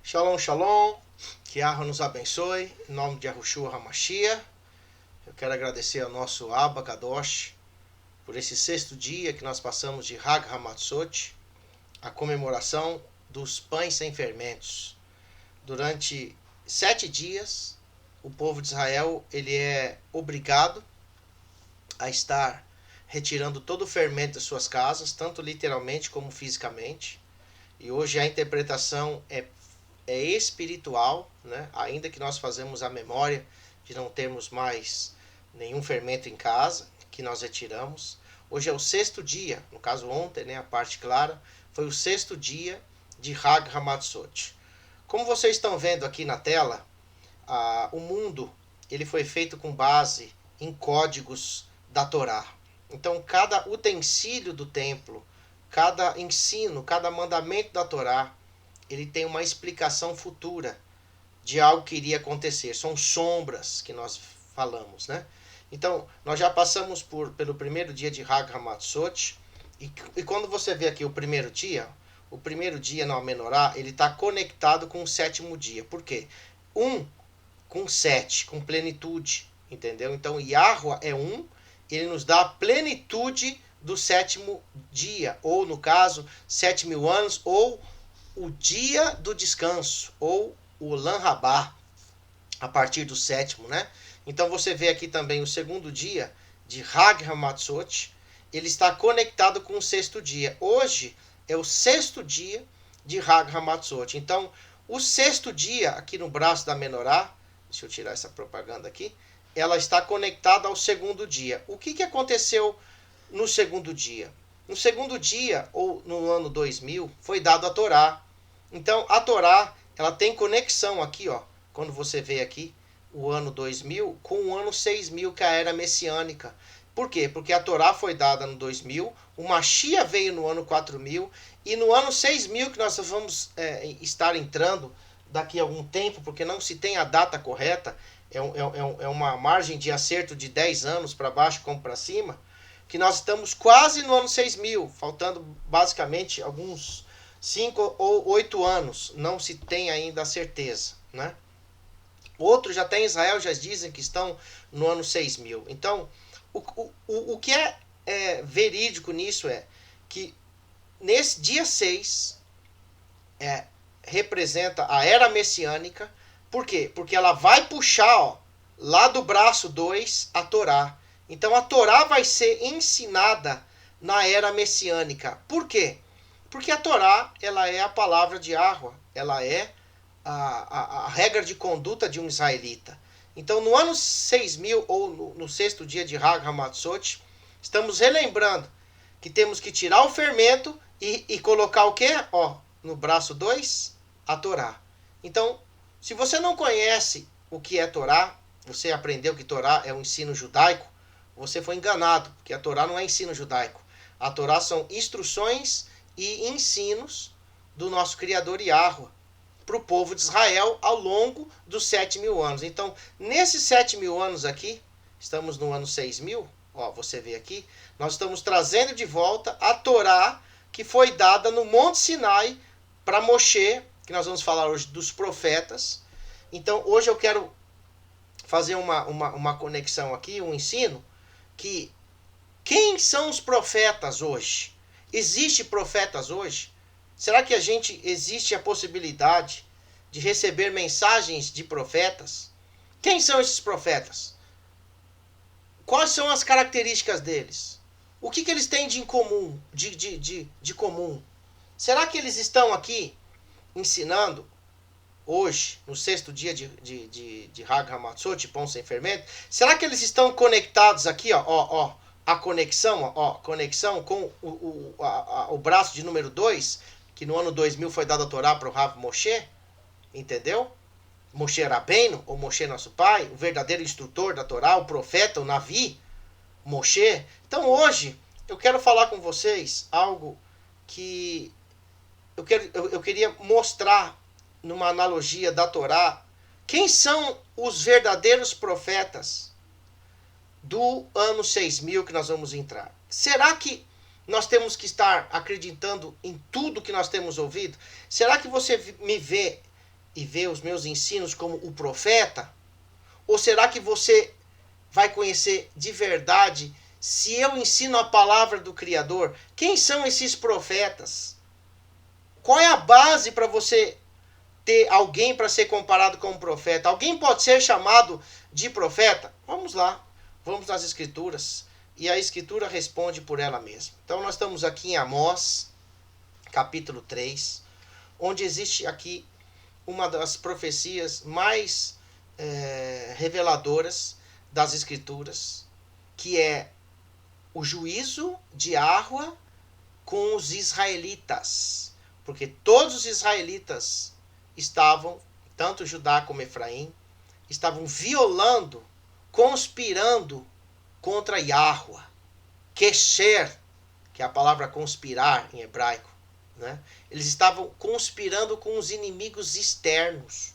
Shalom, shalom. Que Yahweh nos abençoe. Em nome de Yahushua HaMashiach. Eu quero agradecer ao nosso Abba Kadosh por esse sexto dia que nós passamos de Hag HaMatzot, a comemoração dos pães sem fermentos. Durante 7 dias, o povo de Israel ele é obrigado a estar retirando todo o fermento das suas casas, tanto literalmente como fisicamente. E hoje a interpretação é espiritual, né? Ainda que nós fazemos a memória de não termos mais nenhum fermento em casa, que nós retiramos. Hoje é o sexto dia, no caso ontem, né, a parte clara, foi o sexto dia de Hag HaMatzot. Como vocês estão vendo aqui na tela, o mundo ele foi feito com base em códigos da Torá. Então cada utensílio do templo, cada ensino, cada mandamento da Torá, ele tem uma explicação futura de algo que iria acontecer. São sombras que nós falamos, né? Então, nós já passamos pelo primeiro dia de Hag HaMatzot, e quando você vê aqui o primeiro dia no Menorá, ele está conectado com o sétimo dia. Por quê? Com 7, com plenitude, entendeu? Então, Yahweh é ele nos dá a plenitude do sétimo dia, ou no caso, 7.000 anos, ou o dia do descanso, ou o Olam Rabá, a partir do sétimo, né? Então você vê aqui também o segundo dia de Hag HaMatzot, ele está conectado com o sexto dia. Hoje é o sexto dia de Hag HaMatzot. Então, o sexto dia, aqui no braço da Menorá, deixa eu tirar essa propaganda aqui, ela está conectada ao segundo dia. O que aconteceu no segundo dia? No segundo dia, ou no ano 2000, foi dado a Torá. Então, a Torá, ela tem conexão aqui, ó, quando você vê aqui o ano 2000 com o ano 6000, que é a era messiânica. Por quê? Porque a Torá foi dada no 2000, o Mashiach veio no ano 4000, e no ano 6000, que nós vamos estar entrando daqui a algum tempo, porque não se tem a data correta, é uma margem de acerto de 10 anos para baixo como para cima, que nós estamos quase no ano 6000, faltando basicamente alguns 5 ou 8 anos, não se tem ainda a certeza, né? Outros já tem Israel, já dizem que estão no ano 6000. Então, o que é verídico nisso é que nesse dia 6 representa a era messiânica. Por quê? Porque ela vai puxar, ó, lá do braço 2 a Torá. Então a Torá vai ser ensinada na era messiânica. Por quê? Porque a Torá, ela é a palavra de Yahweh, ela é a regra de conduta de um israelita. Então, no ano 6000, ou no sexto dia de Hag HaMatzot, estamos relembrando que temos que tirar o fermento e colocar o quê? Ó, no braço 2, a Torá. Então, se você não conhece o que é Torá, você aprendeu que Torá é um ensino judaico, você foi enganado, porque a Torá não é ensino judaico. A Torá são instruções e ensinos do nosso Criador Yahweh para o povo de Israel ao longo dos 7.000 anos. Então, nesses 7.000 anos aqui, estamos no ano 6000, ó, você vê aqui, nós estamos trazendo de volta a Torá que foi dada no Monte Sinai para Moshe, que nós vamos falar hoje dos profetas. Então, hoje eu quero fazer uma conexão aqui, um ensino, que quem são os profetas hoje? Existem profetas hoje? Será que existe a possibilidade de receber mensagens de profetas? Quem são esses profetas? Quais são as características deles? O que eles têm de comum? De comum? Será que eles estão aqui ensinando hoje, no sexto dia de Hag HaMatzot, pão sem fermento? Será que eles estão conectados aqui, ó, a conexão com o braço de número 2, que no ano 2000 foi dado a Torá para o Rav Moshe, entendeu? Moshe Rabbeinu, ou Moshe nosso pai, o verdadeiro instrutor da Torá, o profeta, o Navi, Moshe. Então hoje eu quero falar com vocês algo que eu queria mostrar numa analogia da Torá. Quem são os verdadeiros profetas do ano 6000 que nós vamos entrar? Será que nós temos que estar acreditando em tudo que nós temos ouvido? Será que você me vê e ver os meus ensinos como o profeta? Ou será que você vai conhecer de verdade se eu ensino a palavra do Criador? Quem são esses profetas? Qual é a base para você ter alguém para ser comparado com um profeta? Alguém pode ser chamado de profeta? Vamos lá, vamos nas Escrituras. E a Escritura responde por ela mesma. Então nós estamos aqui em Amós, capítulo 3, onde existe aqui uma das profecias mais reveladoras das Escrituras, que é o juízo de Yahweh com os israelitas. Porque todos os israelitas estavam, tanto Judá como Efraim, estavam violando, conspirando contra Yahweh. Kesher, que é a palavra conspirar em hebraico, né? Eles estavam conspirando com os inimigos externos.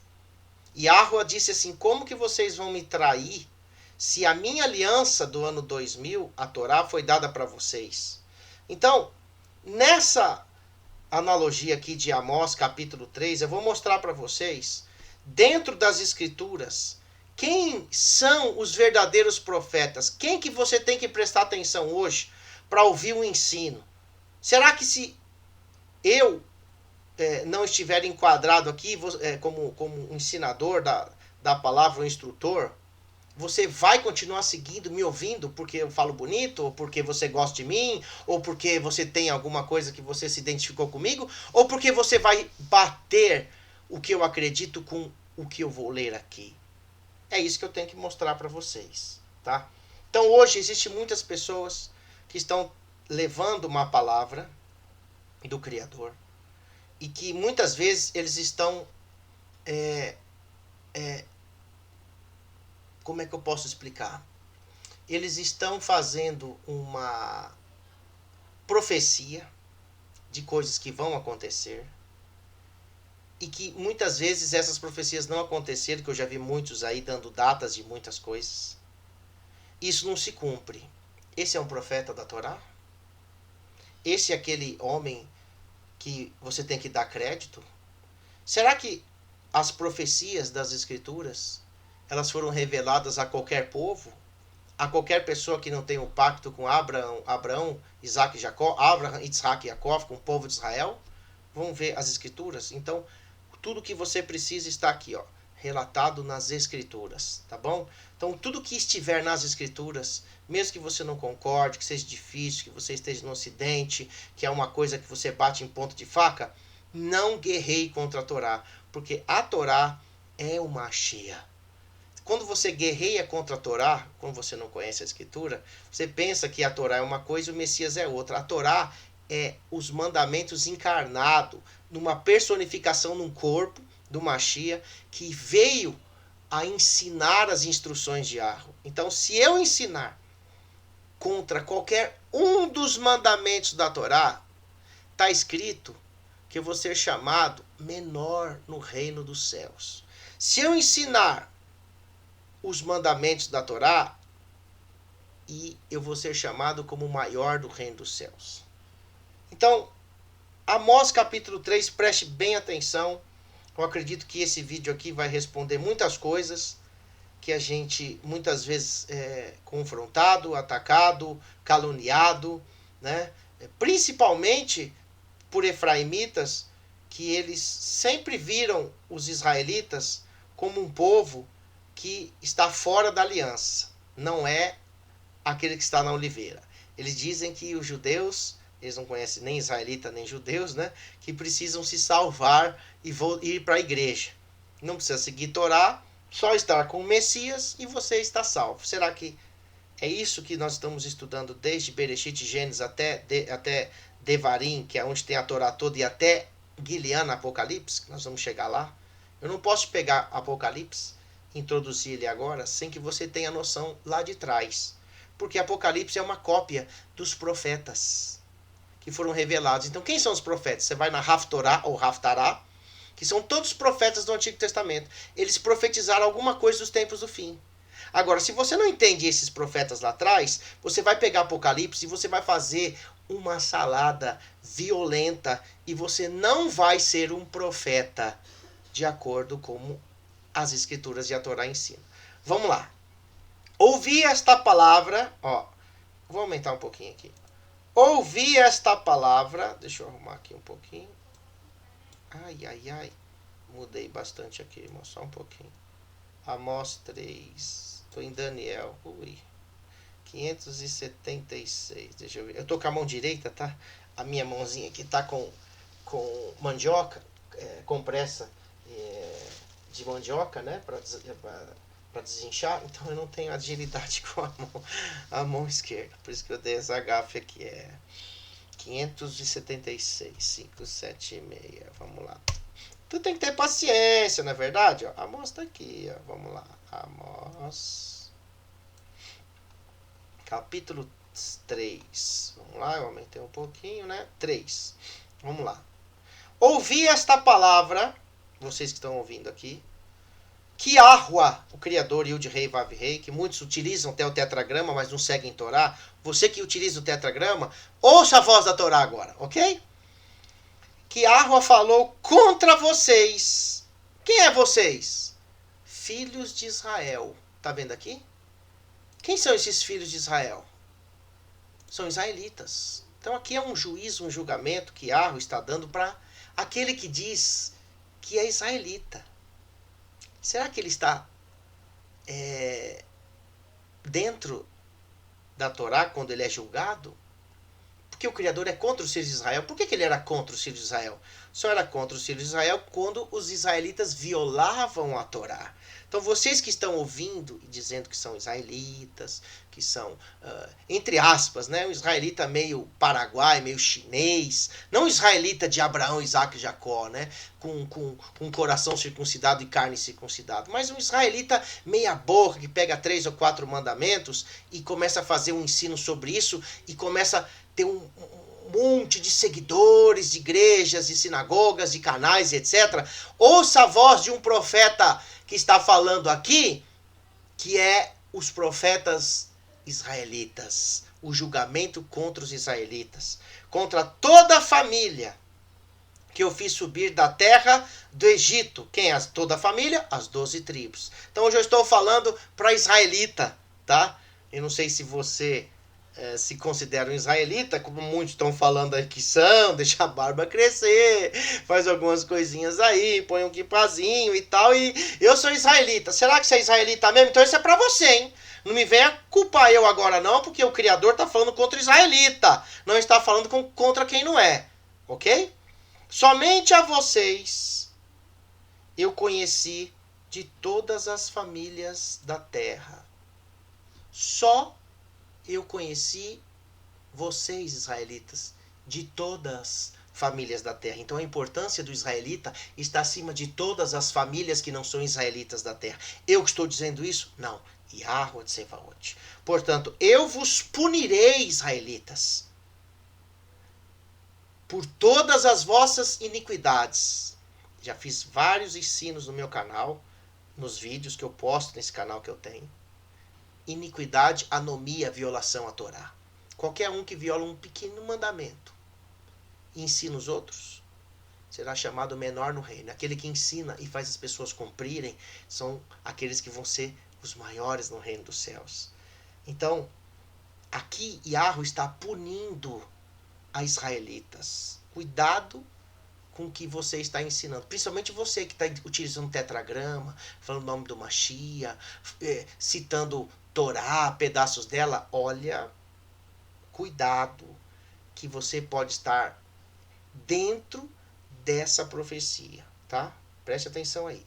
E Yahweh disse assim: como que vocês vão me trair se a minha aliança do ano 2000, a Torá, foi dada para vocês? Então, nessa analogia aqui de Amós, capítulo 3, eu vou mostrar para vocês, dentro das Escrituras, quem são os verdadeiros profetas. Quem que você tem que prestar atenção hoje para ouvir o ensino? Será que se eu não estiver enquadrado aqui como ensinador da palavra, o instrutor, você vai continuar seguindo, me ouvindo porque eu falo bonito, ou porque você gosta de mim, ou porque você tem alguma coisa que você se identificou comigo, ou porque você vai bater o que eu acredito com o que eu vou ler aqui? É isso que eu tenho que mostrar para vocês, tá? Então hoje existem muitas pessoas que estão levando uma palavra do Criador e que muitas vezes eles estão como é que eu posso explicar? Eles estão fazendo uma profecia de coisas que vão acontecer e que muitas vezes essas profecias não aconteceram, que eu já vi muitos aí dando datas de muitas coisas. Isso não se cumpre. Esse é um profeta da Torá? Esse é aquele homem que você tem que dar crédito? Será que as profecias das Escrituras, elas foram reveladas a qualquer povo? A qualquer pessoa que não tem um pacto com Abraão, Isaac e Jacó, Abraão, Isaac e Jacó, com o povo de Israel? Vamos ver as Escrituras? Então, tudo que você precisa está aqui, ó, relatado nas Escrituras, tá bom? Então, tudo que estiver nas Escrituras, mesmo que você não concorde, que seja difícil, que você esteja no Ocidente, que é uma coisa que você bate em ponto de faca, não guerreie contra a Torá, porque a Torá é uma Mashiach. Quando você guerreia contra a Torá, quando você não conhece a Escritura, você pensa que a Torá é uma coisa e o Messias é outra. A Torá é os mandamentos encarnados numa personificação num corpo do Mashiach que veio a ensinar as instruções de Yahweh. Então, se eu ensinar contra qualquer um dos mandamentos da Torá, está escrito que eu vou ser chamado menor no reino dos céus. Se eu ensinar os mandamentos da Torá, e eu vou ser chamado como o maior do reino dos céus. Então, Amós capítulo 3, preste bem atenção. Eu acredito que esse vídeo aqui vai responder muitas coisas que a gente muitas vezes é confrontado, atacado, caluniado, né? Principalmente por efraimitas, que eles sempre viram os israelitas como um povo que está fora da aliança, não é aquele que está na oliveira. Eles dizem que os judeus, eles não conhecem nem israelita nem judeus, né? Que precisam se salvar e ir para a igreja. Não precisa seguir Torá, só estar com o Messias e você está salvo. Será que é isso que nós estamos estudando desde Bereshit, Gênesis até Devarim, que é onde tem a Torá toda, e até Gilead, Apocalipse, que nós vamos chegar lá? Eu não posso pegar Apocalipse, introduzir ele agora, sem que você tenha noção lá de trás. Porque Apocalipse é uma cópia dos profetas que foram revelados. Então, quem são os profetas? Você vai na Haftorá ou Haftará, que são todos os profetas do Antigo Testamento. Eles profetizaram alguma coisa dos tempos do fim. Agora, se você não entende esses profetas lá atrás, você vai pegar Apocalipse e você vai fazer uma salada violenta e você não vai ser um profeta. de acordo com as escrituras e a Torá ensinam. Vamos lá. Ouvi esta palavra, ó, vou aumentar um pouquinho aqui. Ouvi esta palavra, deixa eu arrumar aqui um pouquinho. Ai, mudei bastante aqui, irmão, só um pouquinho. Amós 3, tô em Daniel, 576, deixa eu ver. Eu tô com a mão direita, tá? A minha mãozinha aqui tá com mandioca, compressa de mandioca, né, para desinchar, então eu não tenho agilidade com a mão esquerda, por isso que eu dei essa gafe aqui, 576, 576, vamos lá. Tu tem que ter paciência, não é verdade? Ó, Amós tá aqui, ó, vamos lá, Amós, capítulo 3, vamos lá, eu aumentei um pouquinho, né, 3, vamos lá. Ouvi esta palavra, vocês que estão ouvindo aqui, que Yahweh, o Criador, Yud-Rei, Vav-Rei, que muitos utilizam até o tetragrama, mas não seguem Torá. Você que utiliza o tetragrama, ouça a voz da Torá agora, ok? Que Yahweh falou contra vocês. Quem é vocês? Filhos de Israel. Tá vendo aqui? Quem são esses filhos de Israel? São israelitas. Então aqui é um juízo, um julgamento que Yahweh está dando para aquele que diz que é israelita. Será que ele está dentro da Torá quando ele é julgado? Porque o Criador é contra os filhos de Israel. Por que ele era contra os filhos de Israel? Só era contra os filhos de Israel quando os israelitas violavam a Torá. Então vocês que estão ouvindo e dizendo que são israelitas, que são, entre aspas, né, um israelita meio paraguai, meio chinês, não um israelita de Abraão, Isaac e Jacó, né, com coração circuncidado e carne circuncidada, mas um israelita meia boca que pega 3 ou 4 mandamentos e começa a fazer um ensino sobre isso e começa a ter um monte de seguidores de igrejas, de sinagogas, de canais, etc. Ouça a voz de um profeta que está falando aqui, que é os profetas israelitas, o julgamento contra os israelitas, contra toda a família que eu fiz subir da terra do Egito. Quem é toda a família? As 12 tribos. Então hoje eu estou falando para israelita, tá? Eu não sei se você se considera um israelita, como muitos estão falando aí que são, deixa a barba crescer, faz algumas coisinhas aí, põe um quipazinho e tal, e eu sou israelita. Será que você é israelita mesmo? Então isso é pra você, hein? Não me venha culpar eu agora não, porque o Criador está falando contra o israelita, não está falando contra quem não é, ok? Somente a vocês eu conheci de todas as famílias da terra. Só eu conheci vocês, israelitas, de todas as famílias da terra. Então a importância do israelita está acima de todas as famílias que não são israelitas da terra. Eu que estou dizendo isso? Não. Yahweh Tsevaot. Portanto, eu vos punirei, israelitas, por todas as vossas iniquidades. Já fiz vários ensinos no meu canal, nos vídeos que eu posto nesse canal que eu tenho. Iniquidade, anomia, violação à Torá. Qualquer um que viola um pequeno mandamento e ensina os outros, será chamado menor no reino. Aquele que ensina e faz as pessoas cumprirem são aqueles que vão ser os maiores no reino dos céus. Então, aqui Yahweh está punindo a israelitas. Cuidado com o que você está ensinando. Principalmente você que está utilizando tetragrama, falando o nome do Mashiach, citando Torá, pedaços dela. Olha, cuidado, que você pode estar dentro dessa profecia, tá? Preste atenção aí.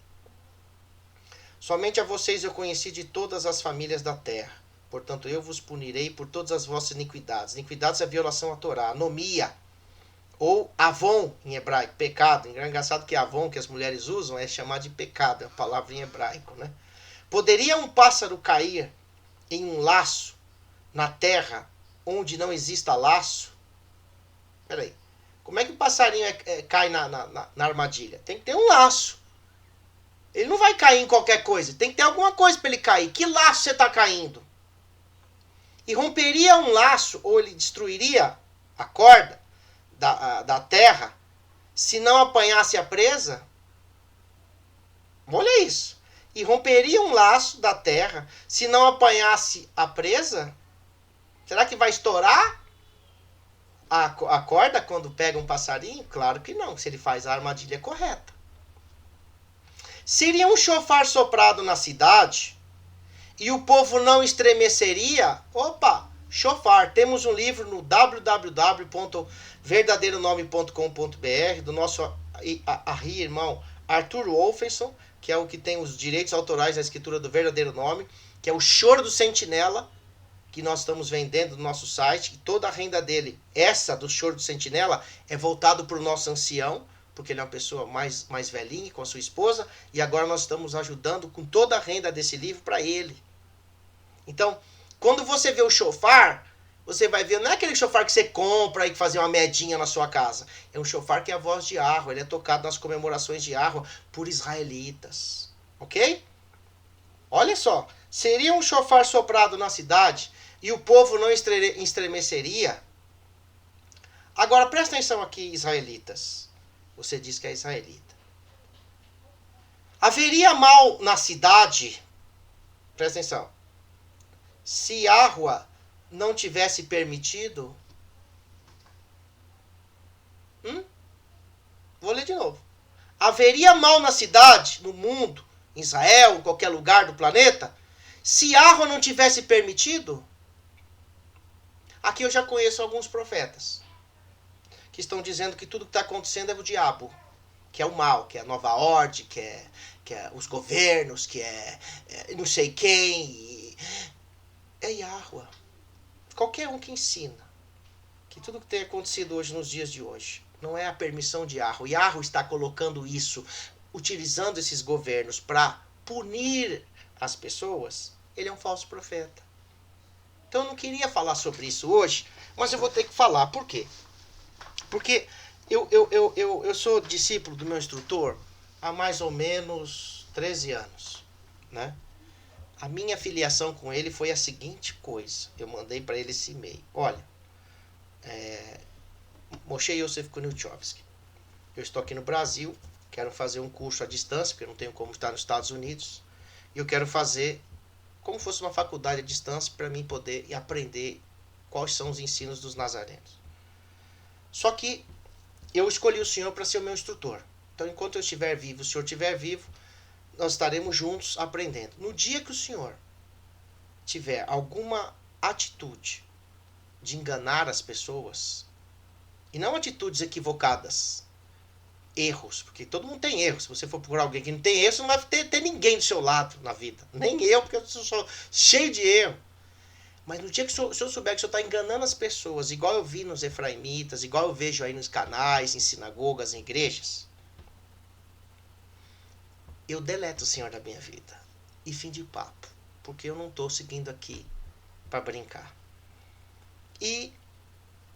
Somente a vocês eu conheci de todas as famílias da terra. Portanto, eu vos punirei por todas as vossas iniquidades. Iniquidades é a violação à Torá, anomia, ou avon em hebraico, pecado. Engraçado que avon, que as mulheres usam, é chamado de pecado, é a palavra em hebraico, né? Poderia um pássaro cair em um laço na terra onde não exista laço? Peraí, como é que o passarinho cai na armadilha? Tem que ter um laço. Ele não vai cair em qualquer coisa, tem que ter alguma coisa para ele cair. Que laço você está caindo? E romperia um laço, ou ele destruiria a corda da terra, se não apanhasse a presa? Olha isso. E romperia um laço da terra se não apanhasse a presa? Será que vai estourar a corda quando pega um passarinho? Claro que não, se ele faz a armadilha correta. Seria um chofar soprado na cidade e o povo não estremeceria? Opa, chofar. Temos um livro no www.verdadeironome.com.br do nosso irmão Arthur Wolfenson, que é o que tem os direitos autorais da escritura do verdadeiro nome, que é o Choro do Sentinela, que nós estamos vendendo no nosso site, que toda a renda dele, essa do Choro do Sentinela, é voltado para o nosso ancião, porque ele é uma pessoa mais velhinha com a sua esposa, e agora nós estamos ajudando com toda a renda desse livro para ele. Então, quando você vê o chofar, você vai ver, não é aquele chofar que você compra e que faz uma medinha na sua casa. É um chofar que é a voz de Yahweh, ele é tocado nas comemorações de Yahweh por israelitas. Ok? Olha só, seria um chofar soprado na cidade e o povo não estremeceria? Agora, presta atenção aqui, israelitas. Você diz que é israelita. Haveria mal na cidade, presta atenção, se Yahweh não tivesse permitido? Vou ler de novo. Haveria mal na cidade, no mundo, em Israel, em qualquer lugar do planeta, se Yahweh não tivesse permitido? Aqui eu já conheço alguns profetas que estão dizendo que tudo que está acontecendo é o diabo, que é o mal, que é a nova ordem, que é os governos, que é não sei quem. É Yahweh. Qualquer um que ensina que tudo que tem acontecido hoje nos dias de hoje não é a permissão de Yahweh. Yahweh está colocando isso, utilizando esses governos para punir as pessoas. Ele é um falso profeta. Então eu não queria falar sobre isso hoje, mas eu vou ter que falar. Por quê? Porque eu sou discípulo do meu instrutor há mais ou menos 13 anos, né? A minha filiação com ele foi a seguinte coisa. Eu mandei para ele esse e-mail. Olha, Moshe Yosef Kuniuchowski, eu estou aqui no Brasil, quero fazer um curso à distância, porque eu não tenho como estar nos Estados Unidos, e eu quero fazer como fosse uma faculdade à distância para mim poder aprender quais são os ensinos dos nazarenos. Só que eu escolhi o senhor para ser o meu instrutor. Então, enquanto eu estiver vivo, o senhor estiver vivo, nós estaremos juntos aprendendo. No dia que o senhor tiver alguma atitude de enganar as pessoas, e não atitudes equivocadas, erros, porque todo mundo tem erros. Se você for procurar alguém que não tem erros, não vai ter ninguém do seu lado na vida. Nem eu, porque eu sou cheio de erro. Mas no dia que o senhor souber que o senhor está enganando as pessoas, igual eu vi nos efraimitas, igual eu vejo aí nos canais, em sinagogas, em igrejas, eu deleto o senhor da minha vida. E fim de papo. Porque eu não estou seguindo aqui para brincar. E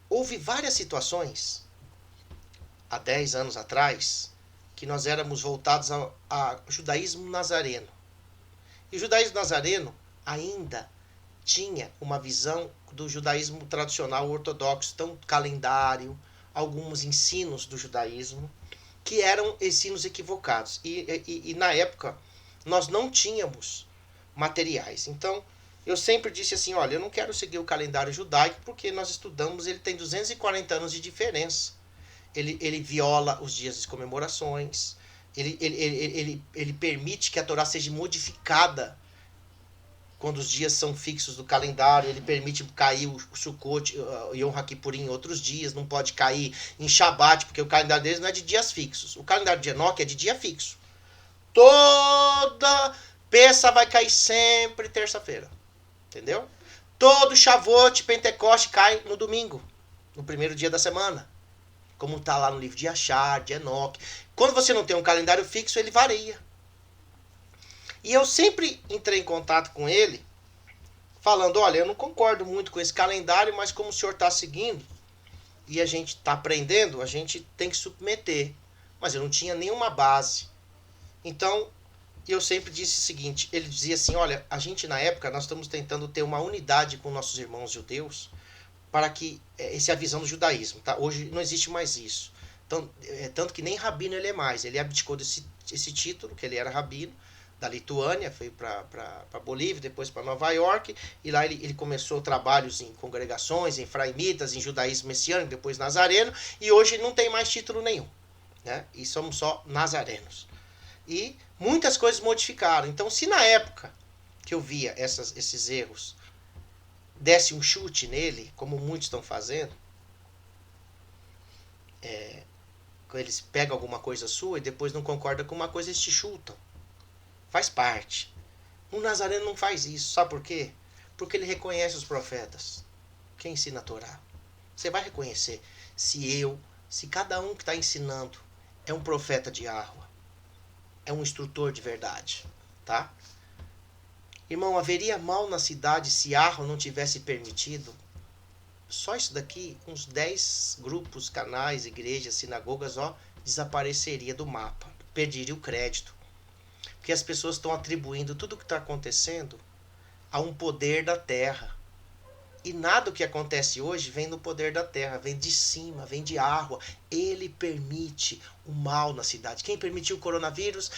houve várias situações, há 10 anos atrás, que nós éramos voltados ao judaísmo nazareno. E o judaísmo nazareno ainda tinha uma visão do judaísmo tradicional ortodoxo, então calendário, alguns ensinos do judaísmo, que eram ensinos equivocados. E na época, nós não tínhamos materiais. Então, eu sempre disse assim, olha, eu não quero seguir o calendário judaico, porque nós estudamos, ele tem 240 anos de diferença. Ele viola os dias de comemorações, ele permite que a Torá seja modificada quando os dias são fixos do calendário, ele permite cair o Sukkot, o Yom HaKippurim em outros dias, não pode cair em Shabat, porque o calendário deles não é de dias fixos. O calendário de Enoque é de dia fixo. Toda peça vai cair sempre terça-feira. Entendeu? Todo Shavuot, Pentecoste cai no domingo, no primeiro dia da semana. Como está lá no livro de Achar, de Enoque. Quando você não tem um calendário fixo, ele varia. E eu sempre entrei em contato com ele, falando, olha, eu não concordo muito com esse calendário, mas como o senhor está seguindo, e a gente está aprendendo, a gente tem que submeter. Mas eu não tinha nenhuma base. Então, eu sempre disse o seguinte, ele dizia assim, olha, a gente na época, nós estamos tentando ter uma unidade com nossos irmãos judeus, para que, essa é a visão do judaísmo, tá? Hoje não existe mais isso. Tanto que nem rabino ele é mais. Ele abdicou esse título, que ele era rabino, da Lituânia, foi para Bolívia, depois para Nova York, e lá ele começou trabalhos em congregações, em fraimitas, em judaísmo messiânico, depois nazareno, e hoje não tem mais título nenhum, né? E somos só nazarenos. E muitas coisas modificaram. Então, se na época que eu via esses erros, desse um chute nele, como muitos estão fazendo, eles pegam alguma coisa sua e depois não concordam com uma coisa, eles te chutam. Faz parte. Um nazareno não faz isso. Sabe por quê? Porque ele reconhece os profetas. Quem ensina a Torá? Você vai reconhecer se cada um que está ensinando é um profeta de Yahweh, é um instrutor de verdade, tá? Irmão, haveria mal na cidade se Yahweh não tivesse permitido? Só isso daqui, uns 10 grupos, canais, igrejas, sinagogas, desapareceria do mapa. Perderia o crédito. Porque as pessoas estão atribuindo tudo o que está acontecendo a um poder da terra. E nada do que acontece hoje vem do poder da terra, vem de cima, vem de Yahweh. Ele permite o mal na cidade. Quem permitiu o coronavírus?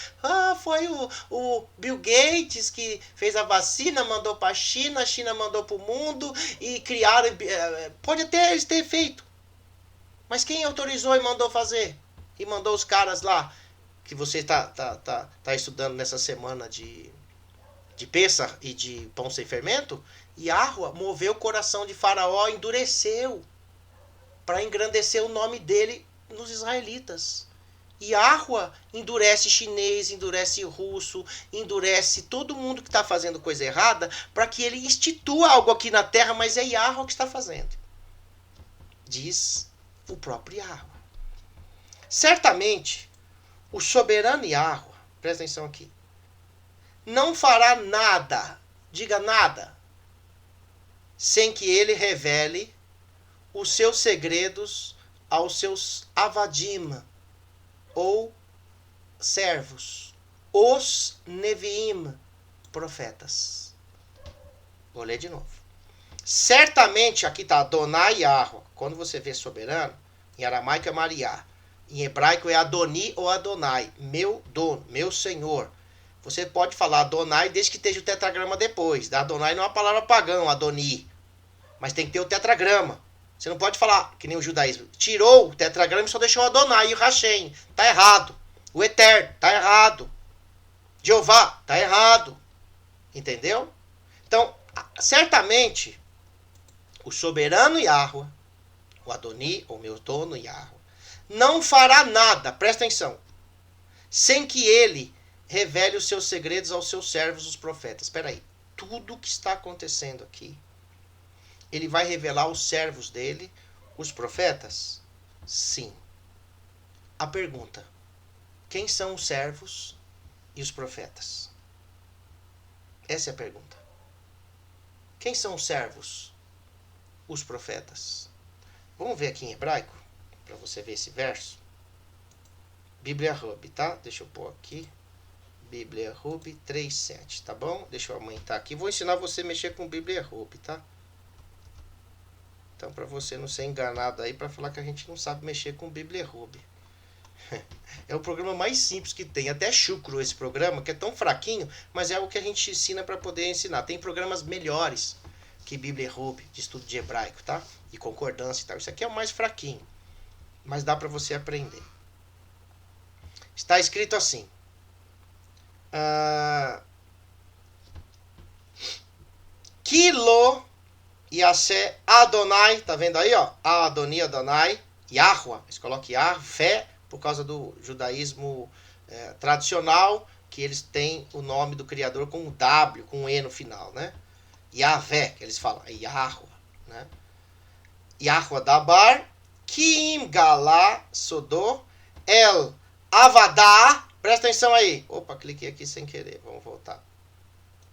Foi o Bill Gates que fez a vacina, mandou para a China mandou para o mundo e criaram. Pode até eles ter feito. Mas quem autorizou e mandou fazer? E mandou os caras lá, que você está estudando nessa semana de Pêssar e de pão sem fermento, Yahweh moveu o coração de Faraó, endureceu, para engrandecer o nome dele nos israelitas. Yahweh endurece chinês, endurece russo, endurece todo mundo que está fazendo coisa errada, para que ele institua algo aqui na terra, mas é Yahweh que está fazendo. Diz o próprio Yahweh. Certamente, o soberano Yahweh, presta atenção aqui, não fará nada, diga nada, sem que ele revele os seus segredos aos seus avadim, ou servos, os neviim, profetas. Vou ler de novo. Certamente, aqui está Adonai Yahweh. Quando você vê soberano, em aramaico é Mariá. Em hebraico é Adoni ou Adonai, meu dono, meu senhor. Você pode falar Adonai desde que esteja o tetragrama depois. Adonai não é uma palavra pagã, Adoni. Mas tem que ter o tetragrama. Você não pode falar, que nem o judaísmo, tirou o tetragrama e só deixou o Adonai e o Hashem. Tá errado. O Eterno, tá errado. Jeová, tá errado. Entendeu? Então, certamente, o soberano Yahweh, o Adoni, ou meu dono Yahweh, não fará nada, presta atenção, sem que ele revele os seus segredos aos seus servos, os profetas. Espera aí, tudo que está acontecendo aqui, ele vai revelar aos servos dele, os profetas? Sim. A pergunta, quem são os servos e os profetas? Essa é a pergunta. Quem são os servos? Os profetas. Vamos ver aqui em hebraico, para você ver esse verso. Bíblia Hub, tá? Deixa eu pôr aqui. Bíblia Hub 3.7, tá bom? Deixa eu aumentar aqui. Vou ensinar você a mexer com Bíblia Hub, tá? Então, para você não ser enganado aí, para falar que a gente não sabe mexer com Bíblia Hub. É o programa mais simples que tem. Até chucro esse programa, que é tão fraquinho, mas é o que a gente ensina para poder ensinar. Tem programas melhores que Bíblia Hub, de estudo de hebraico, tá? E concordância e tal. Isso aqui é o mais fraquinho, mas dá para você aprender. Está escrito assim. Kilo Yasé Adonai, tá vendo aí, ó? Adoni Adonai, Yahweh, eles colocam Yahvé por causa do judaísmo tradicional, que eles têm o nome do Criador com um W, com um E no final, né? Yahvé, que eles falam, é Yahweh, né? Yahweh Dabar, Kim Galá Sodô, El Avadá, presta atenção aí. Opa, cliquei aqui sem querer, vamos voltar.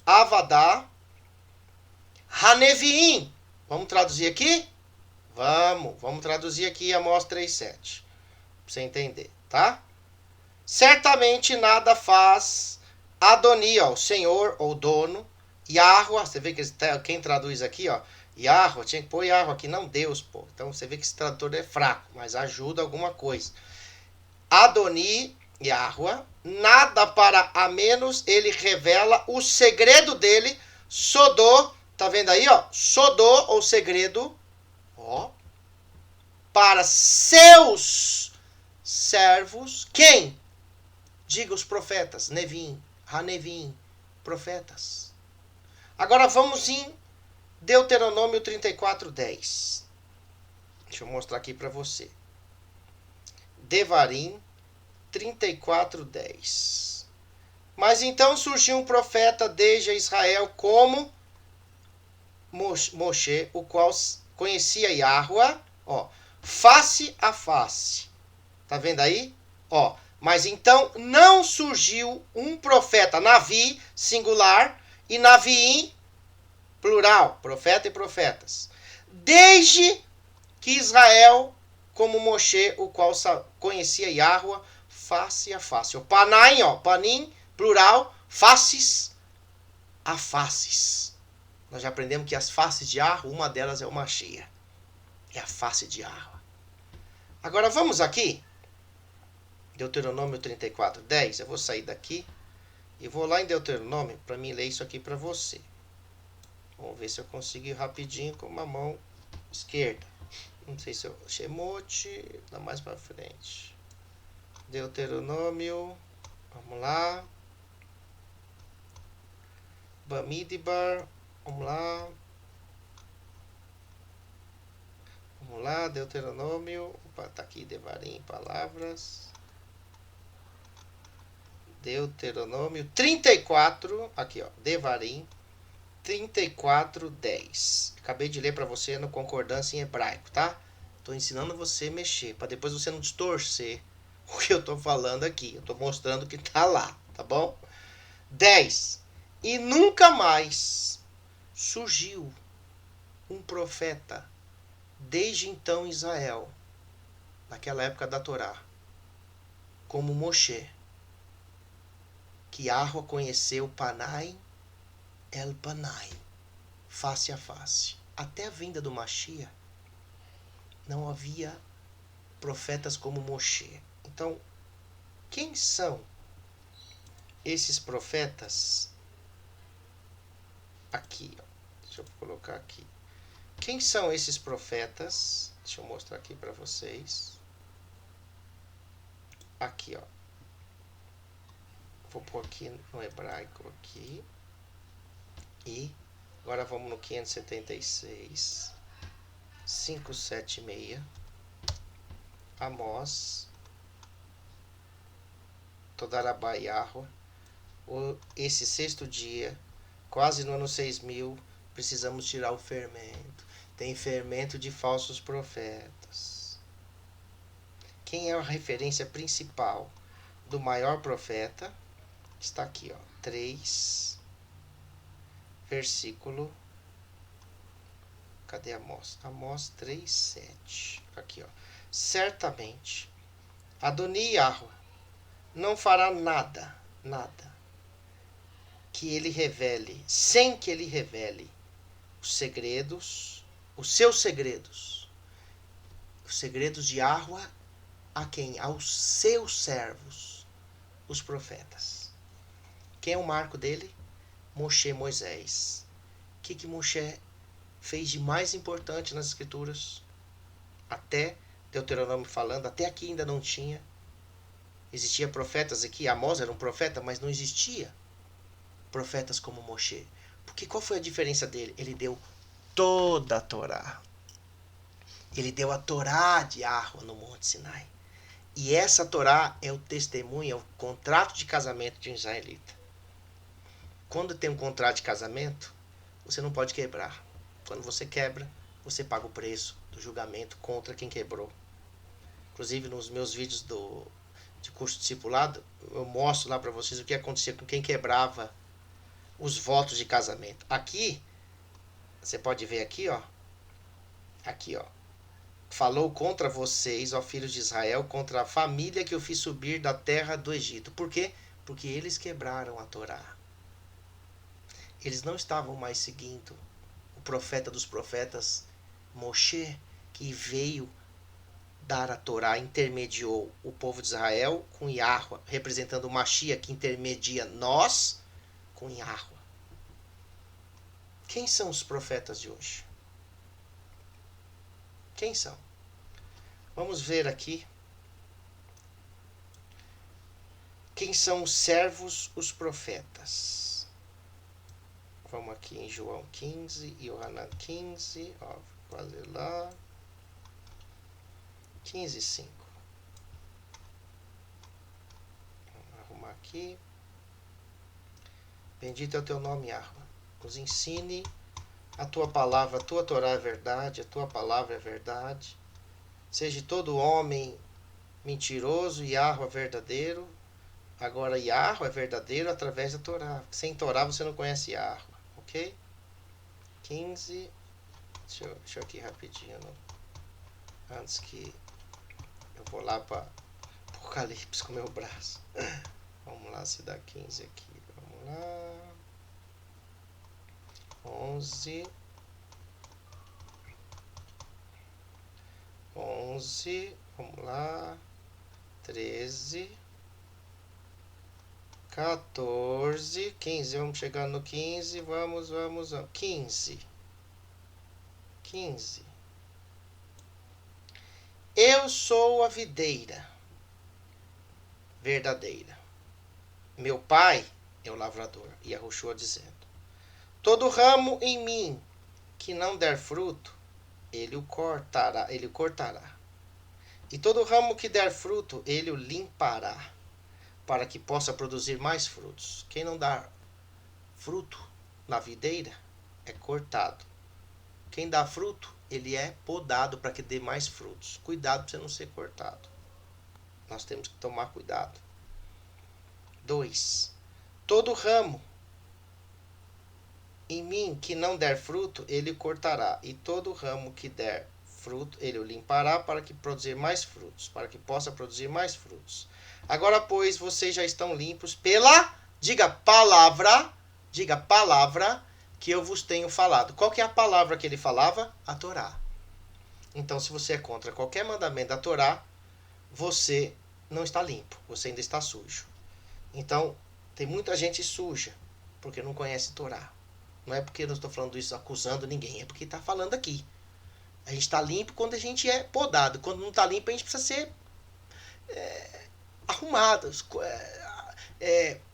Avadá, Haneviim, vamos traduzir aqui? Vamos traduzir aqui Amós 3.7, pra você entender, tá? Certamente nada faz Adoni, ó, o senhor ou dono, Yahweh, você vê que quem traduz aqui, ó, Yahweh, tinha que pôr Yahweh aqui, não Deus, pô. Então você vê que esse tradutor é fraco, mas ajuda alguma coisa. Adoni, Yahweh, nada para a menos, ele revela o segredo dele, Sodô, tá vendo aí, ó? Sodô, ou segredo, ó, para seus servos, quem? Diga os profetas, Nevim, Hanevim, profetas. Agora vamos em Deuteronômio 34:10. Deixa eu mostrar aqui para você. Devarim 34:10. Mas então surgiu um profeta desde Israel como Moshe, o qual conhecia Yahweh, ó, face a face. Tá vendo aí? Ó, mas então não surgiu um profeta, Navi, singular, e Naviim, plural, profeta e profetas. Desde que Israel, como Moshe, o qual conhecia Yahweh, face a face. O Panaim, ó, Panim, plural, faces a faces. Nós já aprendemos que as faces de Yahweh, uma delas é o Mashiach. É a face de Yahweh. Agora vamos aqui. Deuteronômio 34:10. Eu vou sair daqui e vou lá em Deuteronômio para mim ler isso aqui para você. Vamos ver se eu consigo ir rapidinho com a mão esquerda. Não sei se eu... Shemote, dá mais para frente. Deuteronômio, vamos lá. Bamidbar, vamos lá. Vamos lá, Deuteronômio. Opa, tá aqui, Devarim, palavras. Deuteronômio 34, aqui ó, Devarim 34:10. Acabei de ler para você no concordância em hebraico, tá? Tô ensinando você a mexer, para depois você não distorcer o que eu tô falando aqui. Eu tô mostrando que tá lá, tá bom? 10. E nunca mais surgiu um profeta desde então em Israel, naquela época da Torá, como Moshe, que Yahweh conheceu Panai El Panai, face a face. Até a vinda do Mashiach, não havia profetas como Moshe. Então, quem são esses profetas? Aqui, ó. Deixa eu colocar aqui. Quem são esses profetas? Deixa eu mostrar aqui para vocês. Aqui, ó. Vou pôr aqui no hebraico aqui. E agora vamos no 576. 576. Amós. Todarabá Yahweh. Esse sexto dia, quase no ano 6000, precisamos tirar o fermento. Tem fermento de falsos profetas. Quem é a referência principal do maior profeta? Está aqui, ó, 3, versículo. Cadê Amós? Amós 3:7. Aqui, ó. Certamente, Adoni Yahweh não fará nada que ele revele, sem que ele revele os segredos, os seus segredos, os segredos de Yahweh a quem? Aos seus servos, os profetas. Quem é o marco dele? Moshe, Moisés. O que Moshe fez de mais importante nas escrituras? Até Deuteronômio falando, até aqui ainda não tinha. Existia profetas aqui, Amós era um profeta, mas não existia profetas como Moshe. Porque qual foi a diferença dele? Ele deu toda a Torá. Ele deu a Torá de Yahweh no Monte Sinai. E essa Torá é o testemunho, é o contrato de casamento de um israelita. Quando tem um contrato de casamento, você não pode quebrar. Quando você quebra, você paga o preço do julgamento contra quem quebrou. Inclusive, nos meus vídeos de curso discipulado, eu mostro lá para vocês o que acontecia com quem quebrava os votos de casamento. Aqui, você pode ver aqui, ó. Aqui, ó. Falou contra vocês, ó filhos de Israel, contra a família que eu fiz subir da terra do Egito. Por quê? Porque eles quebraram a Torá. Eles não estavam mais seguindo o profeta dos profetas, Moshe, que veio dar a Torá intermediou o povo de Israel com Yahweh, representando o Mashiach que intermedia nós com Yahweh. Quem são os profetas de hoje? Quem são? Vamos ver aqui. Quem são os servos, os profetas? Vamos aqui em João 15, Yohanan 15, ó, fazer lá. 15, 5. Vamos arrumar aqui. Bendito é o teu nome, Yahweh. Nos ensine a tua palavra, a tua Torá é verdade, a tua palavra é verdade. Seja todo homem mentiroso e Yahweh é verdadeiro. Agora Yahweh é verdadeiro através da Torá. Sem Torá você não conhece Yahweh, ok? 15. Deixa eu aqui rapidinho. Antes que eu vou lá para Apocalipse com o meu braço. Vamos lá, se dá 15 aqui. Vamos lá. 11. 11. Vamos lá. 13. 14. 15. Vamos chegar no 15. Vamos. 15. 15. Eu sou a videira verdadeira. Meu pai é o lavrador. E Yahushua dizendo: todo ramo em mim que não der fruto, ele o cortará. E todo ramo que der fruto, ele o limpará, para que possa produzir mais frutos. Quem não dá fruto na videira é cortado. Quem dá fruto, ele é podado para que dê mais frutos. Cuidado para você não ser cortado. Nós temos que tomar cuidado. 2. Todo ramo em mim que não der fruto, ele cortará. E todo ramo que der fruto, ele o limpará para que produzir mais frutos, para que possa produzir mais frutos. Agora, pois, vocês já estão limpos pela, diga palavra que eu vos tenho falado. Qual que é a palavra que ele falava? A Torá. Então, se você é contra qualquer mandamento da Torá, você não está limpo, você ainda está sujo. Então, tem muita gente suja, porque não conhece Torá. Não é porque eu estou falando isso acusando ninguém, é porque está falando aqui. A gente está limpo quando a gente é podado. Quando não está limpo, a gente precisa ser arrumado,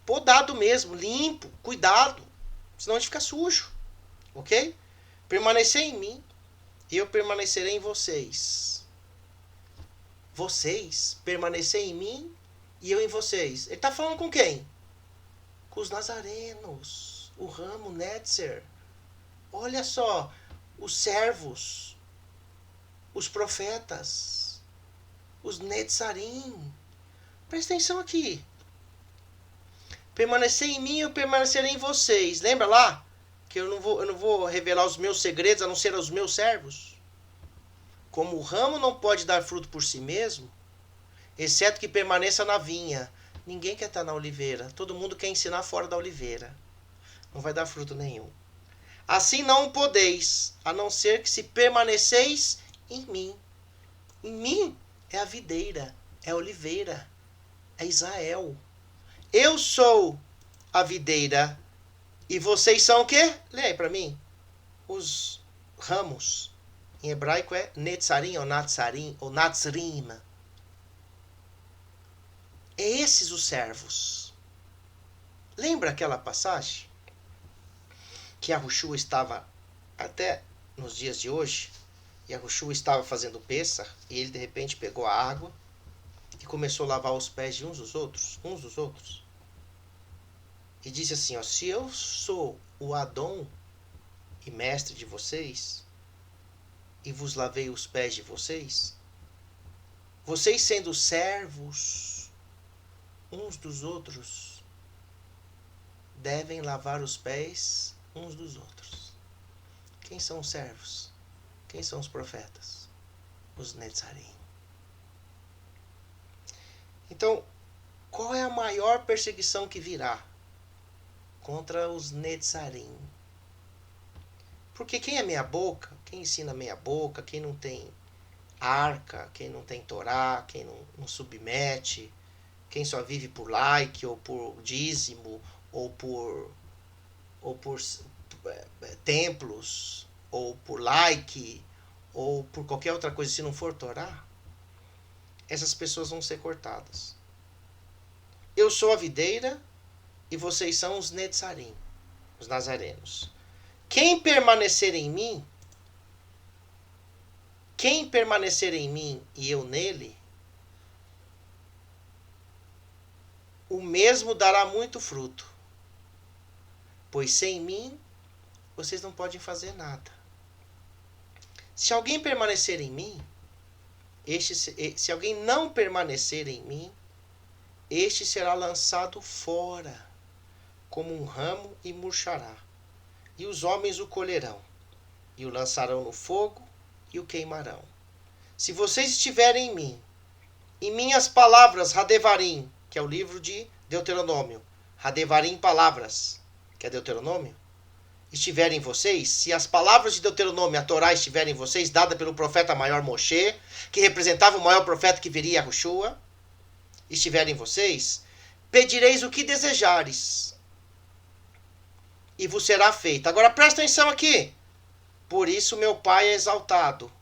podado mesmo, limpo, cuidado. Senão a gente fica sujo. Ok? Permanecer em mim e eu permanecerei em vocês. Vocês permanecer em mim e eu em vocês. Ele está falando com quem? Com os nazarenos. O ramo Netzer. Olha só, os servos, os profetas, os Netzarim. Presta atenção aqui. Permanecer em mim, eu permanecerei em vocês. Lembra lá? Que eu não vou revelar os meus segredos a não ser aos meus servos. Como o ramo não pode dar fruto por si mesmo, exceto que permaneça na vinha. Ninguém quer estar na oliveira. Todo mundo quer ensinar fora da oliveira. Não vai dar fruto nenhum. Assim não podeis, a não ser que se permaneceis em mim. Em mim é a videira, é a oliveira, é Israel. Eu sou a videira e vocês são o quê? Leia aí para mim. Os ramos. Em hebraico é netzarim ou natzarim ou natzrim. É esses os servos. Lembra aquela passagem? Que Yahushua estava, até nos dias de hoje, Yahushua estava fazendo Pêssar e ele de repente pegou a água e começou a lavar os pés de uns dos outros. E disse assim, ó, se eu sou o Adão e mestre de vocês, e vos lavei os pés de vocês, vocês sendo servos uns dos outros, devem lavar os pés uns dos outros. Quem são os servos? Quem são os profetas? Os Netzarim. Então, qual é a maior perseguição que virá? Contra os Netzarim. Porque quem é meia boca, quem ensina meia boca, quem não tem arca, quem não tem Torá, quem não submete, quem só vive por like, ou por dízimo, ou por templos, ou por like, ou por qualquer outra coisa, se não for Torá, essas pessoas vão ser cortadas. Eu sou a videira e vocês são os netzarim, os nazarenos. Quem permanecer em mim e eu nele, o mesmo dará muito fruto. Pois sem mim, vocês não podem fazer nada. Se alguém permanecer em mim, se alguém não permanecer em mim, este será lançado fora, como um ramo, e murchará. E os homens o colherão, e o lançarão no fogo, e o queimarão. Se vocês estiverem em mim, e minhas palavras, Hadevarim, que é o livro de Deuteronômio, Hadevarim, palavras, que é Deuteronômio, estiverem em vocês, se as palavras de Deuteronômio, a Torá, estiverem em vocês, dada pelo profeta maior Moshe, que representava o maior profeta que viria, Yahushua, estiverem em vocês, pedireis o que desejares, e vos será feito. Agora presta atenção aqui. Por isso meu Pai é exaltado,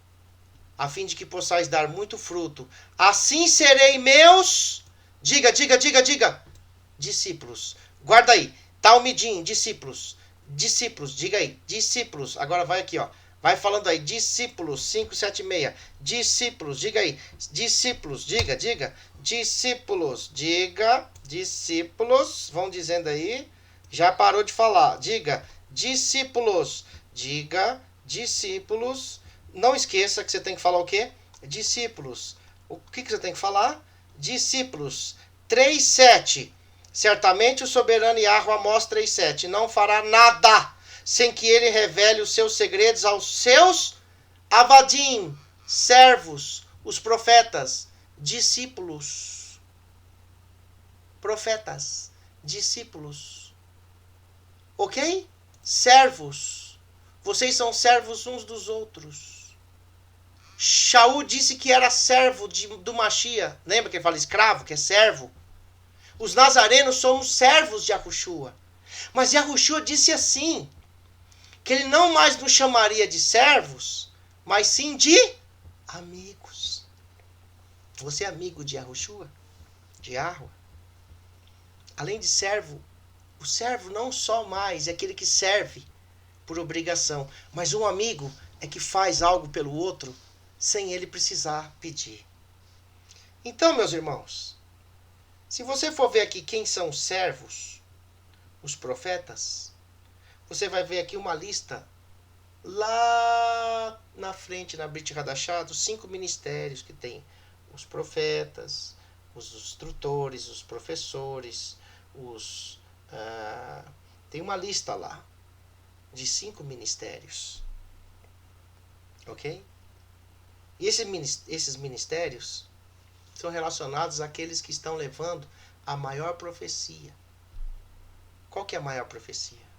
a fim de que possais dar muito fruto. Assim serei meus, diga, discípulos. Guarda aí, Talmidim, discípulos, diga aí, discípulos. Agora vai aqui, ó. Vai falando aí, discípulos, 576. Discípulos, diga aí. Discípulos, diga. Discípulos. Vão dizendo aí. Já parou de falar. Diga, discípulos. Diga, discípulos. Não esqueça que você tem que falar o quê? Discípulos. O que você tem que falar? Discípulos. 3:7. Certamente o soberano Yahweh, Amós 3:7, não fará nada sem que ele revele os seus segredos aos seus avadim, servos, os profetas, discípulos. Profetas, discípulos. Ok? Servos. Vocês são servos uns dos outros. Shaul disse que era servo do Mashiach. Lembra que ele fala escravo, que é servo? Os nazarenos somos servos de Yahushua. Mas Yahushua disse assim, que ele não mais nos chamaria de servos, mas sim de amigos. Você é amigo de Yahushua? De Yahweh? Além de servo, o servo não só mais é aquele que serve por obrigação, mas um amigo é que faz algo pelo outro sem ele precisar pedir. Então, meus irmãos, se você for ver aqui quem são os servos, os profetas, você vai ver aqui uma lista lá na frente, na Brit Hadashah, dos 5 ministérios que tem. Os profetas, os instrutores, os professores, tem uma lista lá de 5 ministérios. Ok? E esses ministérios são relacionados àqueles que estão levando a maior profecia. Qual que é a maior profecia?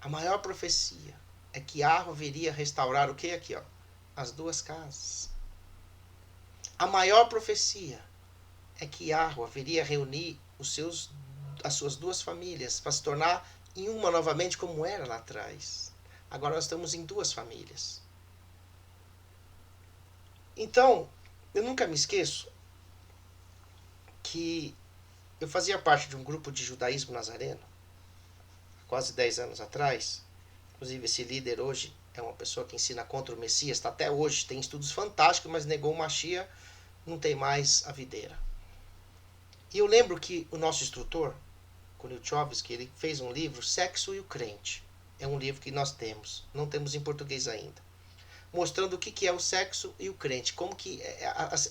A maior profecia é que Yahweh viria restaurar o que aqui, ó? As 2 casas. A maior profecia é que Yahweh viria reunir as suas 2 famílias para se tornar em uma novamente como era lá atrás. Agora nós estamos em 2 famílias. Então, eu nunca me esqueço que eu fazia parte de um grupo de judaísmo nazareno, quase 10 anos atrás. Inclusive, esse líder hoje é uma pessoa que ensina contra o Messias, está até hoje, tem estudos fantásticos, mas negou o Mashiach, não tem mais a videira. E eu lembro que o nosso instrutor, Kuniuchovsky, ele fez um livro, Sexo e o Crente. É um livro que nós temos, não temos em português ainda. Mostrando o que é o sexo e o crente, como que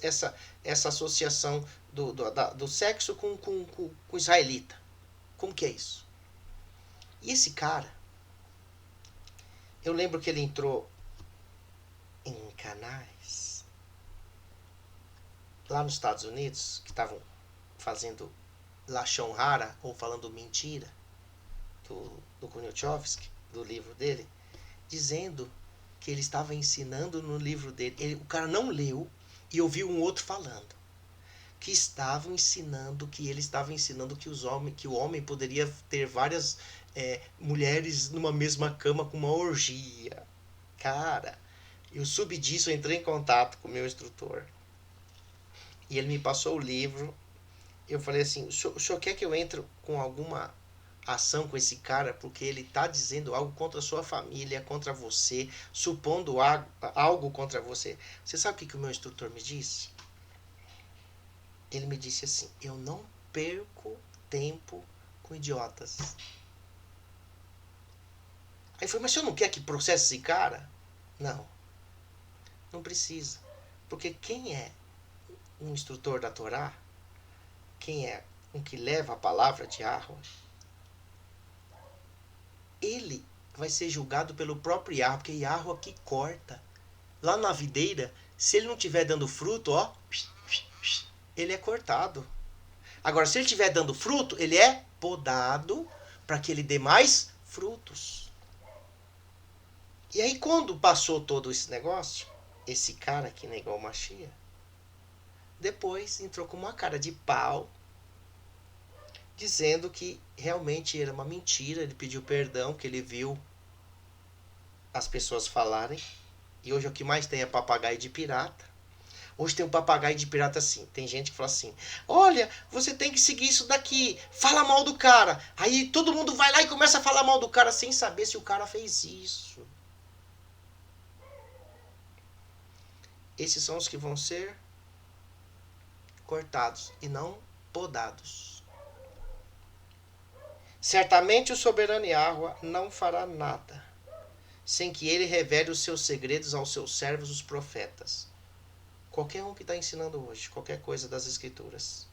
essa associação do sexo com o israelita. Como que é isso? E esse cara, eu lembro que ele entrou em canais lá nos Estados Unidos, que estavam fazendo Lashon Hara, ou falando mentira, do Kuniuchovsky, do livro dele, dizendo que ele estava ensinando no livro dele. O cara não leu e ouviu um outro falando. Que ele estava ensinando que o homem poderia ter várias mulheres numa mesma cama com uma orgia. Cara, eu soube disso, eu entrei em contato com o meu instrutor. E ele me passou o livro. Eu falei assim, o senhor quer que eu entre com alguma ação com esse cara? Porque ele está dizendo algo contra a sua família, contra você, supondo algo contra você. Você sabe o que o meu instrutor me disse? Ele me disse assim, eu não perco tempo com idiotas. Aí eu falei, mas o senhor não quer que processe esse cara? Não, não precisa. Porque quem é um instrutor da Torá, quem é um que leva a palavra de Yahweh, ele vai ser julgado pelo próprio Yahweh, porque Yahweh que corta. Lá na videira, se ele não estiver dando fruto, ó, ele é cortado. Agora, se ele estiver dando fruto, ele é podado para que ele dê mais frutos. E aí, quando passou todo esse negócio, esse cara que negou o Mashiach, depois entrou com uma cara de pau, dizendo que realmente era uma mentira. Ele pediu perdão, que ele viu as pessoas falarem. E hoje o que mais tem é papagaio de pirata. Hoje tem um papagaio de pirata assim. Tem gente que fala assim, olha, você tem que seguir isso daqui, fala mal do cara. Aí todo mundo vai lá e começa a falar mal do cara sem saber se o cara fez isso. Esses são os que vão ser cortados e não podados. Certamente o soberano Yahweh não fará nada sem que ele revele os seus segredos aos seus servos, os profetas. Qualquer um que está ensinando hoje, qualquer coisa das Escrituras,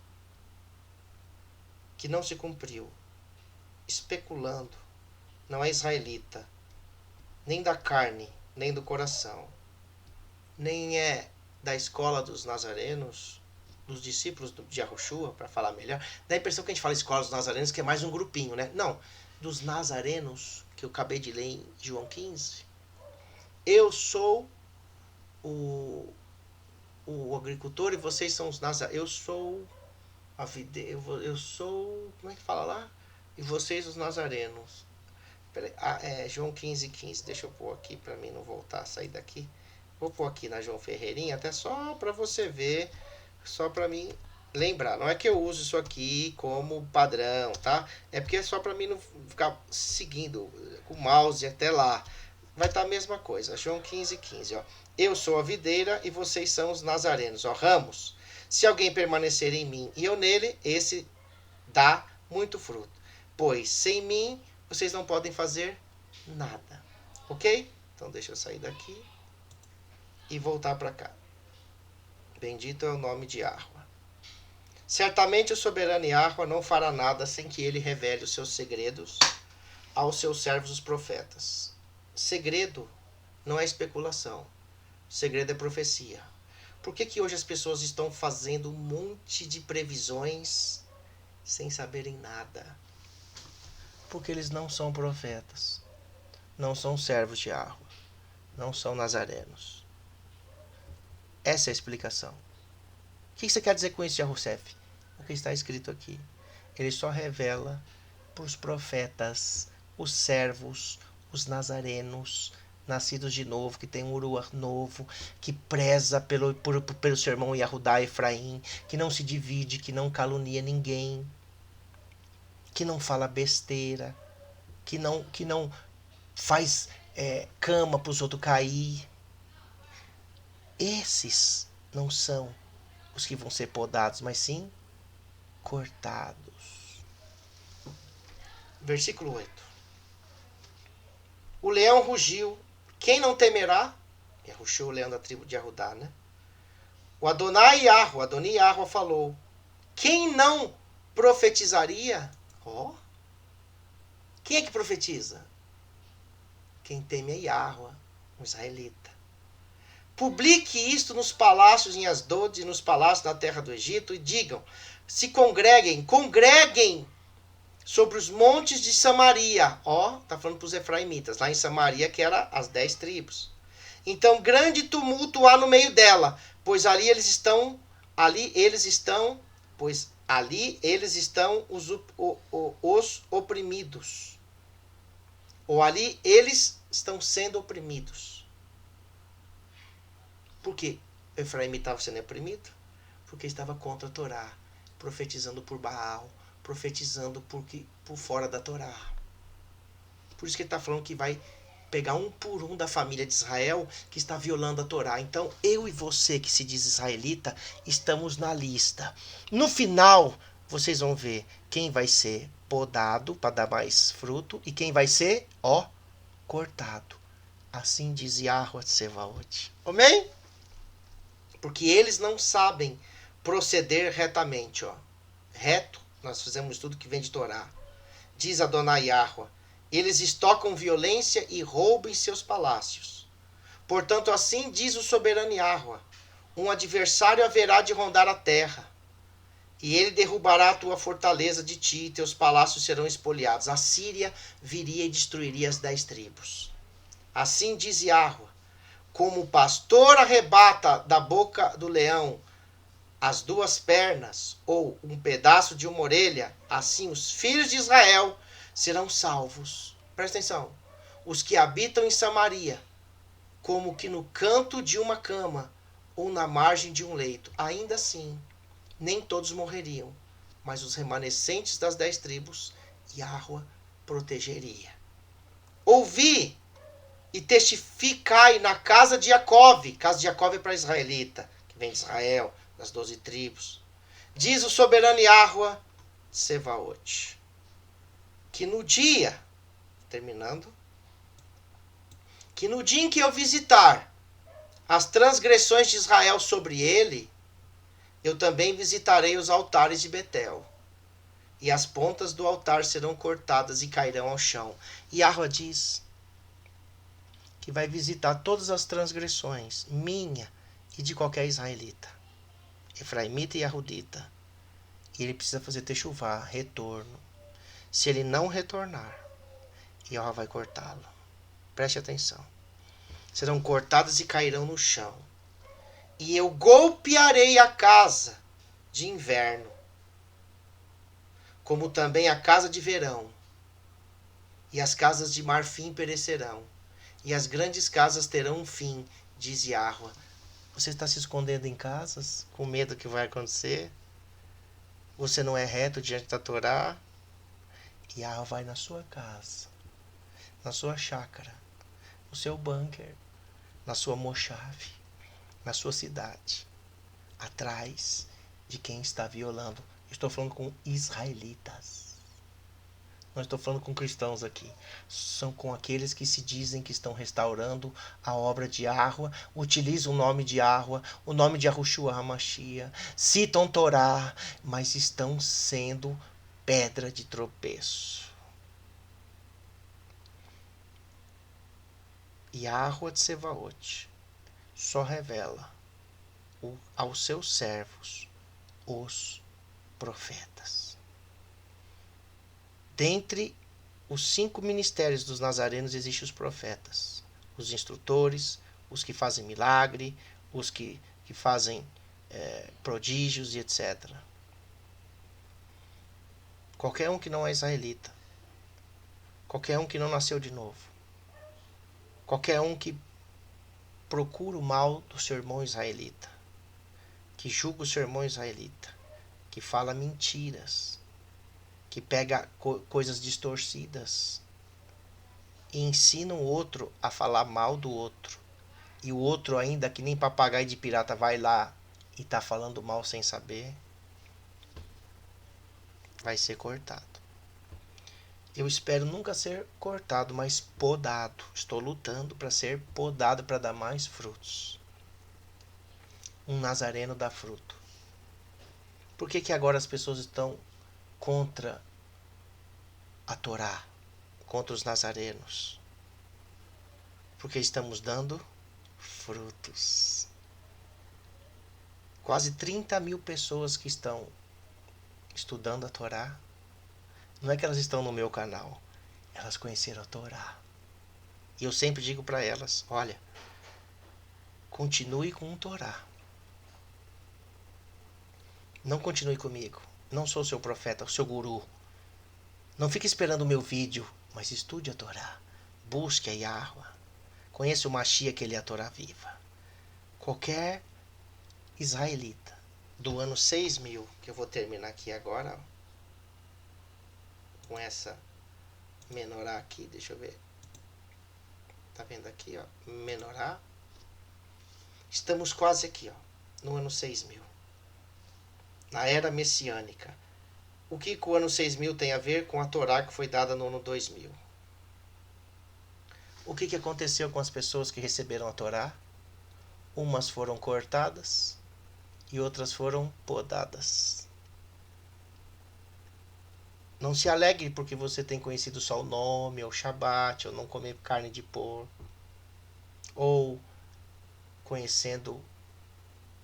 que não se cumpriu, especulando, não é israelita, nem da carne, nem do coração, nem é da escola dos nazarenos, dos discípulos de Yahushua, para falar melhor. Dá a impressão que a gente fala escola dos nazarenos, que é mais um grupinho, né? Não, dos nazarenos, que eu acabei de ler em João 15. Eu sou o agricultor e vocês são os nazarenos. Eu sou a videira, eu sou, como é que fala lá? E vocês os nazarenos. João 15:15. Deixa eu pôr aqui para mim não voltar a sair daqui. Vou pôr aqui na João Ferreirinha, até só para você ver, só para mim lembrar. Não é que eu uso isso aqui como padrão, tá? É porque é só para mim não ficar seguindo com o mouse até lá. Vai estar a mesma coisa. João 15:15, ó. Eu sou a videira e vocês são os nazarenos, ó, ramos. Se alguém permanecer em mim e eu nele, esse dá muito fruto. Pois sem mim, vocês não podem fazer nada. Ok? Então deixa eu sair daqui e voltar para cá. Bendito é o nome de Yahweh. Certamente o soberano Yahweh não fará nada sem que ele revele os seus segredos aos seus servos os profetas. Segredo não é especulação. Segredo é profecia. Por que hoje as pessoas estão fazendo um monte de previsões sem saberem nada? Porque eles não são profetas. Não são servos de Yahweh. Não são nazarenos. Essa é a explicação. O que você quer dizer com isso, Yahussef? O que está escrito aqui. Ele só revela para os profetas, os servos, os nazarenos, nascidos de novo, que tem um uruá novo, que preza pelo seu irmão Yahudá Efraim, que não se divide, que não calunia ninguém, que não fala besteira, que não faz cama para os outros cair. Esses não são os que vão ser podados, mas sim cortados. Versículo 8. O leão rugiu. Quem não temerá? Yahushua, o leão da tribo de Yahudá, né? O Adonai Yahweh falou. Quem não profetizaria? Quem é que profetiza? Quem teme a Yahweh, um israelita. Publique isto nos palácios em Asdod e nos palácios na terra do Egito e digam, se congreguem sobre os montes de Samaria. Tá falando para os efraimitas, lá em Samaria, que era as 10 tribos. Então grande tumulto há no meio dela, pois ali eles estão os oprimidos. Ou ali eles estão sendo oprimidos. Por que Efraim estava sendo oprimido? Porque estava contra a Torá, profetizando por Baal, profetizando por fora da Torá. Por isso que ele está falando que vai pegar um por um da família de Israel que está violando a Torá. Então, eu e você que se diz israelita, estamos na lista. No final, vocês vão ver quem vai ser podado para dar mais fruto e quem vai ser, cortado. Assim diz Yahweh Tsevaot. Amém? Porque eles não sabem proceder retamente. Reto, nós fizemos um estudo que vem de Torá. Diz Adonai Yahweh: eles estocam violência e roubam em seus palácios. Portanto, assim diz o soberano Yahweh: um adversário haverá de rondar a terra, e ele derrubará a tua fortaleza de ti, e teus palácios serão espoliados. A Síria viria e destruiria as 10 tribos. Assim diz Yahweh: como o pastor arrebata da boca do leão as 2 pernas, ou um pedaço de uma orelha, assim os filhos de Israel serão salvos. Presta atenção. Os que habitam em Samaria, como que no canto de uma cama, ou na margem de um leito. Ainda assim, nem todos morreriam, mas os remanescentes das 10 tribos, Yahweh protegeria. Ouvi e testificai na casa de Jacove. Casa de Jacove é para israelita, que vem de Israel, das 12 tribos. Diz o soberano Yahweh Tsevaot, que no dia, terminando, que no dia em que eu visitar as transgressões de Israel sobre ele, eu também visitarei os altares de Betel, e as pontas do altar serão cortadas e cairão ao chão. E Yahweh diz que vai visitar todas as transgressões, minha e de qualquer israelita, efraimita e yahudita. E ele precisa fazer techuvá, retorno. Se ele não retornar, Yahweh vai cortá-lo. Preste atenção. Serão cortadas e cairão no chão. E eu golpearei a casa de inverno, como também a casa de verão. E as casas de marfim perecerão, e as grandes casas terão um fim, diz Yahweh. Você está se escondendo em casas, com medo que vai acontecer? Você não é reto diante da Torá? Yahweh vai na sua casa, na sua chácara, no seu bunker, na sua mochave, na sua cidade, atrás de quem está violando. Estou falando com israelitas. Não estou falando com cristãos aqui. São com aqueles que se dizem que estão restaurando a obra de Yahweh, utilizam o nome de Yahweh, o nome de Yahushua HaMashiach, citam Torá, mas estão sendo pedra de tropeço. Yahweh Tsevaot só revela aos seus servos, os profetas. Dentre os 5 ministérios dos nazarenos existem os profetas, os instrutores, os que fazem milagre, os que fazem prodígios e etc. Qualquer um que não é israelita, qualquer um que não nasceu de novo, qualquer um que procura o mal do seu irmão israelita, que julga o seu irmão israelita, que fala mentiras, que pega coisas distorcidas e ensina o outro a falar mal do outro, e o outro ainda que nem papagaio de pirata vai lá e está falando mal sem saber, vai ser cortado. Eu espero nunca ser cortado, mas podado. Estou lutando para ser podado para dar mais frutos. Um nazareno dá fruto. Por que agora as pessoas estão contra a Torá, contra os nazarenos? Porque estamos dando frutos. Quase 30 mil pessoas que estão estudando a Torá, não é que elas estão no meu canal, elas conheceram a Torá. E eu sempre digo para elas, olha, Continue com o Torá. Não continue comigo. Não sou seu profeta, seu guru. Não fique esperando o meu vídeo, mas estude a Torá. Busque a Yahweh. Conheça o Mashiach, que ele é a Torá viva. Qualquer israelita do ano 6000, que eu vou terminar aqui agora, ó, com essa menorá aqui, deixa eu ver. Tá vendo aqui, ó, menorá? Estamos quase aqui, ó, no ano 6000. Na era messiânica. O que o ano 6000 tem a ver com a Torá que foi dada no ano 2000? O que aconteceu com as pessoas que receberam a Torá? Umas foram cortadas e outras foram podadas. Não se alegre porque você tem conhecido só o nome, ou Shabat, ou não comer carne de porco, ou conhecendo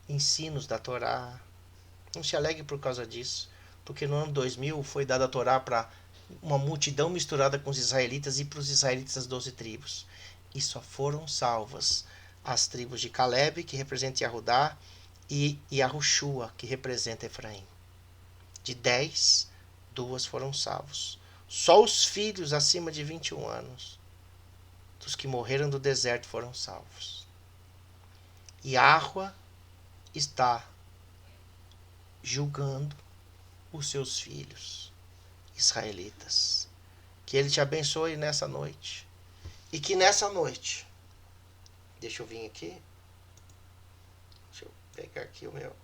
ensinos da Torá. Não se alegre por causa disso, porque no ano 2000 foi dada a Torá para uma multidão misturada com os israelitas e para os israelitas das 12 tribos. E só foram salvas as tribos de Caleb, que representa Yahudá, e Yahushua, que representa Efraim. De 10, 2 foram salvos. Só os filhos acima de 21 anos dos que morreram do deserto foram salvos. Yahweh está julgando os seus filhos israelitas. Que ele te abençoe nessa noite. E que nessa noite, deixa eu vir aqui, deixa eu pegar aqui o meu,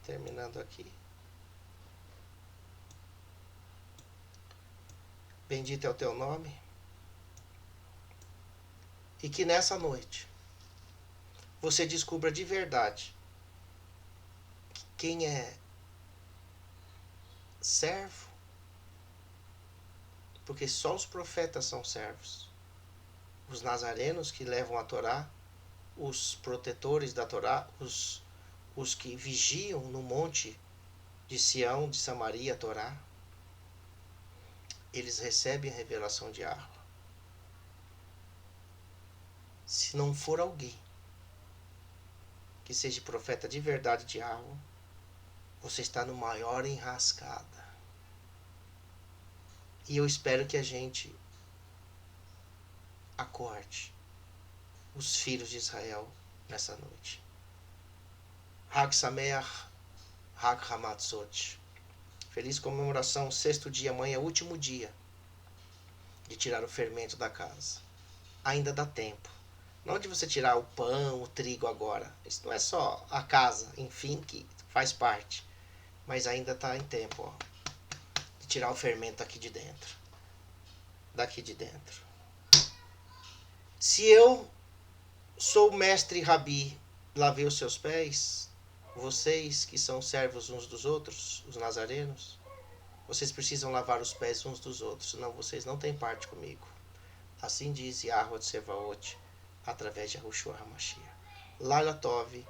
terminando aqui. Bendito é o teu nome. E que nessa noite você descubra de verdade quem é servo, porque só os profetas são servos. Os nazarenos que levam a Torá, os protetores da Torá, os que vigiam no monte de Sião, de Samaria, a Torá, eles recebem a revelação de Yahweh. Se não for alguém que seja profeta de verdade de Yahweh, você está no maior enrascada. E eu espero que a gente acorde os filhos de Israel nessa noite. Hag Sameach, Hag Hamatzot. Feliz comemoração, 6º dia, amanhã é o último dia de tirar o fermento da casa. Ainda dá tempo. Não de você tirar o pão, o trigo agora. Isso não é só a casa, enfim, que faz parte. Mas ainda está em tempo, ó, de tirar o fermento aqui de dentro. Daqui de dentro. Se eu sou mestre Rabi, lavei os seus pés, vocês que são servos uns dos outros, os nazarenos, vocês precisam lavar os pés uns dos outros, senão vocês não têm parte comigo. Assim diz Yahweh de Sevaot, através de Yahushua HaMashiach. Laila Tov,